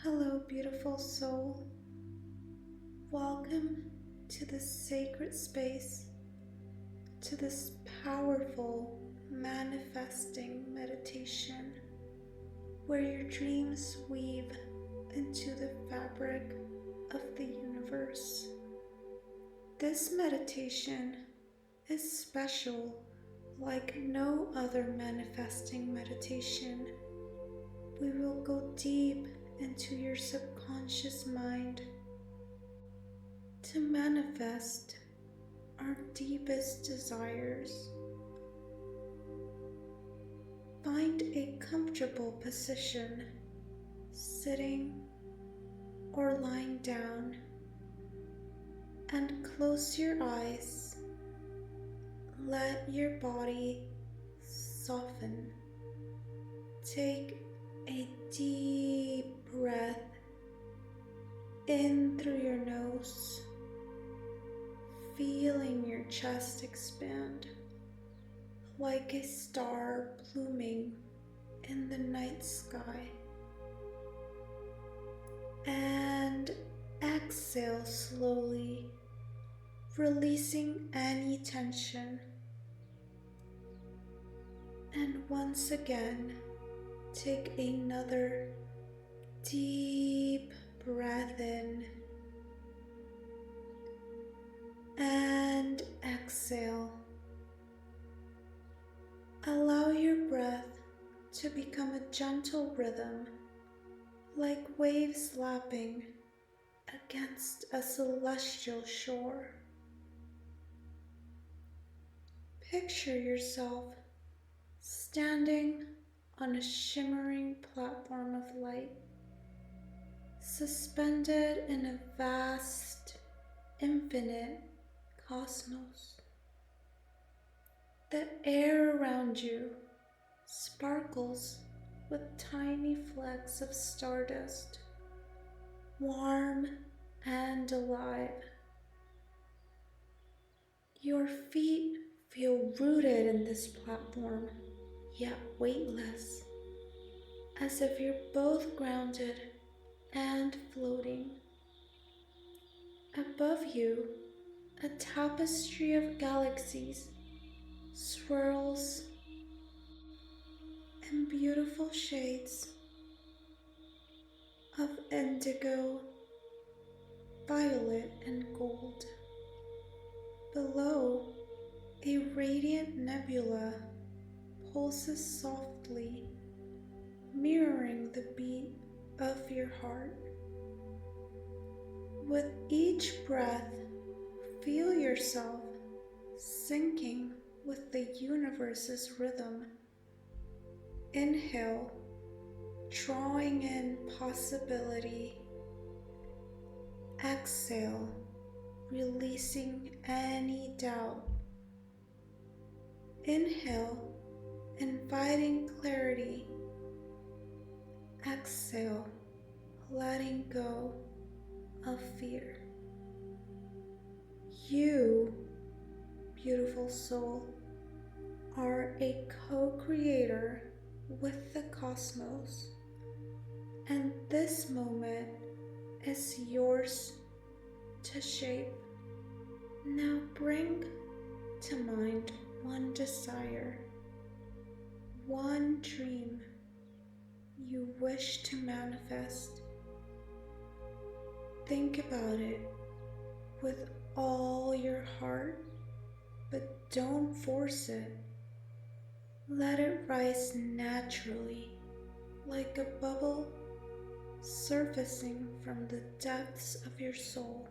Hello, beautiful soul. Welcome to this sacred space, to this powerful manifesting meditation where your dreams weave into the fabric of the universe. This meditation is special like no other manifesting meditation. We will go deep into your subconscious mind to manifest our deepest desires. Find a comfortable position, sitting or lying down, and close your eyes. Let your body soften. Take a deep breath in through your nose, feeling your chest expand like a star blooming in the night sky. And exhale slowly, releasing any tension. And once again, take another deep breath in and exhale. Allow your breath to become a gentle rhythm, like waves lapping against a celestial shore. Picture yourself standing on a shimmering platform of light, suspended in a vast, infinite cosmos. The air around you sparkles with tiny flecks of stardust, warm and alive. Your feet feel rooted in this platform, yet weightless, as if you're both grounded and floating. Above you, a tapestry of galaxies swirls in beautiful shades of indigo, violet, and gold. Below, a radiant nebula pulses softly, mirroring the beat of your heart. With each breath, feel yourself syncing with the universe's rhythm. Inhale, drawing in possibility. Exhale, releasing any doubt. Inhale, inviting clarity. Exhale, letting go of fear. You, beautiful soul, are a co-creator with the cosmos, and this moment is yours to shape. Now bring to mind one desire, one dream you wish to manifest. Think about it with all your heart, but don't force it. Let it rise naturally, like a bubble surfacing from the depths of your soul.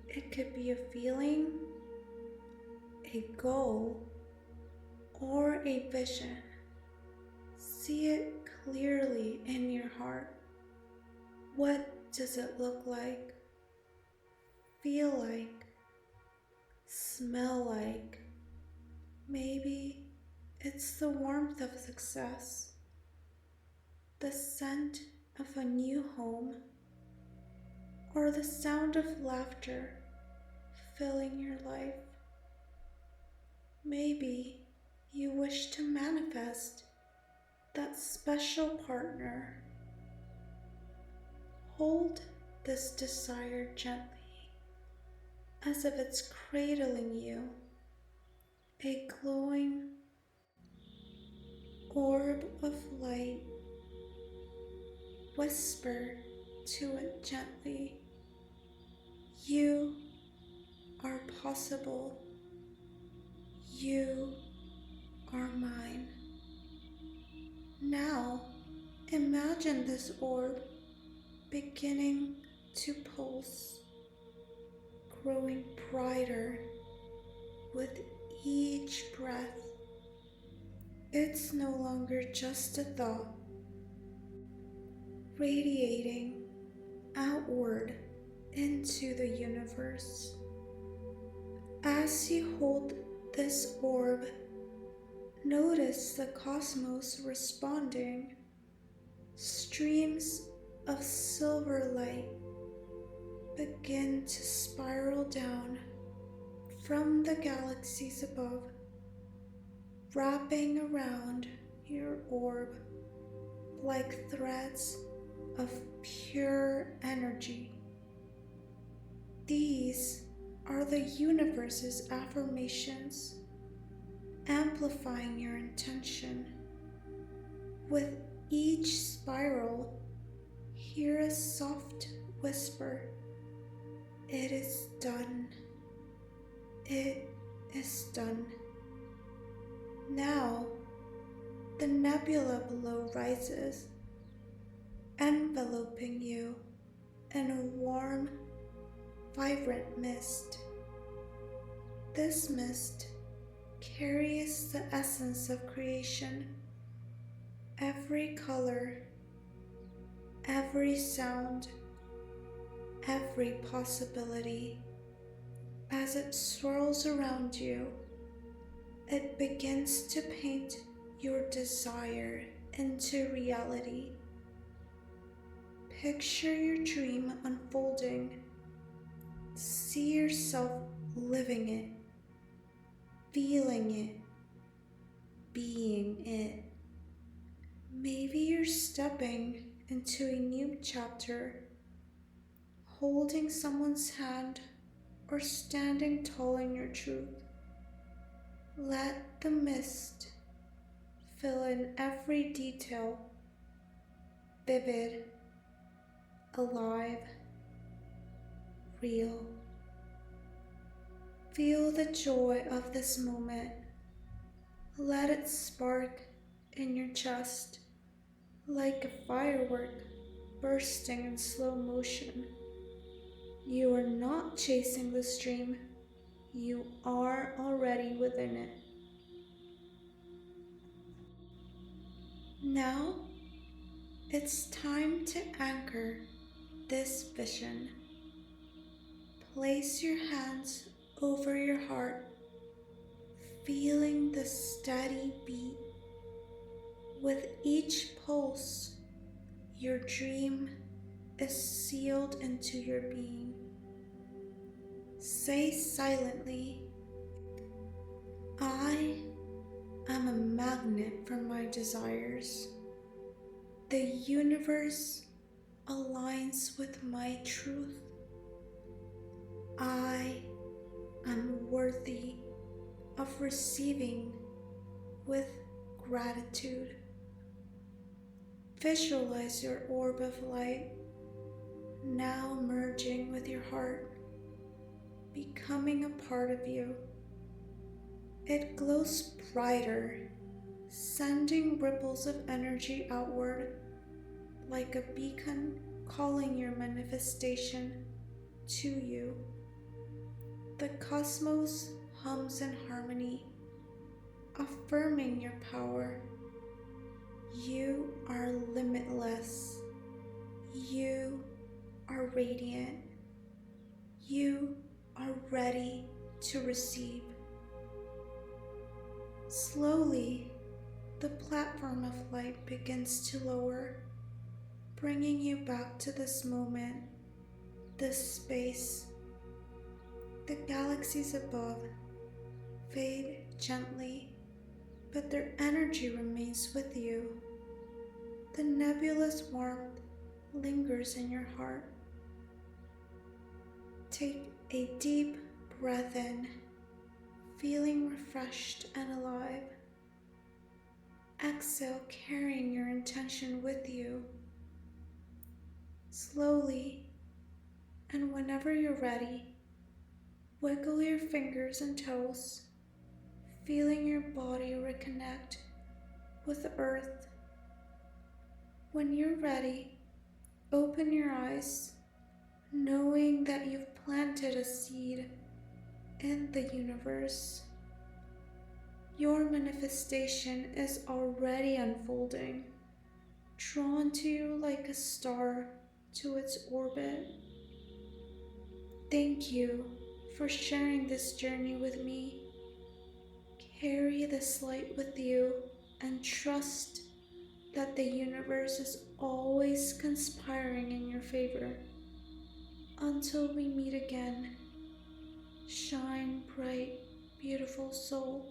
It could be a feeling, a goal, or a vision. See it clearly in your heart. What does it look like? Feel like? Smell like? Maybe it's the warmth of success, the scent of a new home, or the sound of laughter filling your life. Maybe you wish to manifest that special partner, Hold this desire gently, as if it's cradling you, a glowing orb of light. Whisper to it gently, you are possible. You are mine. Now, imagine this orb beginning to pulse, growing brighter with each breath. It's no longer just a thought, radiating outward into the universe. As you hold this orb, notice the cosmos responding. Streams of silver light begin to spiral down from the galaxies above, wrapping around your orb like threads of pure energy. These are the universe's affirmations, amplifying your intention. With each spiral, hear a soft whisper. It is done. It is done. Now, the nebula below rises, enveloping you in a warm, vibrant mist. This mist carries the essence of creation. Every color, every sound, every possibility. As it swirls around you, it begins to paint your desire into reality. Picture your dream unfolding. See yourself living it, feeling it, being it. Maybe you're stepping into a new chapter, holding someone's hand or standing tall in your truth. Let the mist fill in every detail, vivid, alive, real. Feel the joy of this moment. Let it spark in your chest like a firework bursting in slow motion. You are not chasing this dream. You are already within it. Now, it's time to anchor this vision. Place your hands over your heart, feeling the steady beat. With each pulse, your dream is sealed into your being. Say silently, I am a magnet for my desires. The universe aligns with my truth. I am worthy of receiving with gratitude. Visualize your orb of light now merging with your heart, becoming a part of you. It glows brighter, sending ripples of energy outward like a beacon calling your manifestation to you. The cosmos hums in harmony, affirming your power. You are limitless. You are radiant. You are ready to receive. Slowly, the platform of light begins to lower, bringing you back to this moment, this space. The galaxies above fade gently, but their energy remains with you. The nebula's warmth lingers in your heart. Take a deep breath in, feeling refreshed and alive. Exhale, carrying your intention with you. Slowly, and whenever you're ready, wiggle your fingers and toes, feeling your body reconnect with the earth. When you're ready, open your eyes, knowing that you've planted a seed in the universe. Your manifestation is already unfolding, drawn to you like a star to its orbit. Thank you for sharing this journey with me. Carry this light with you and trust that the universe is always conspiring in your favor. Until we meet again, shine bright, beautiful soul.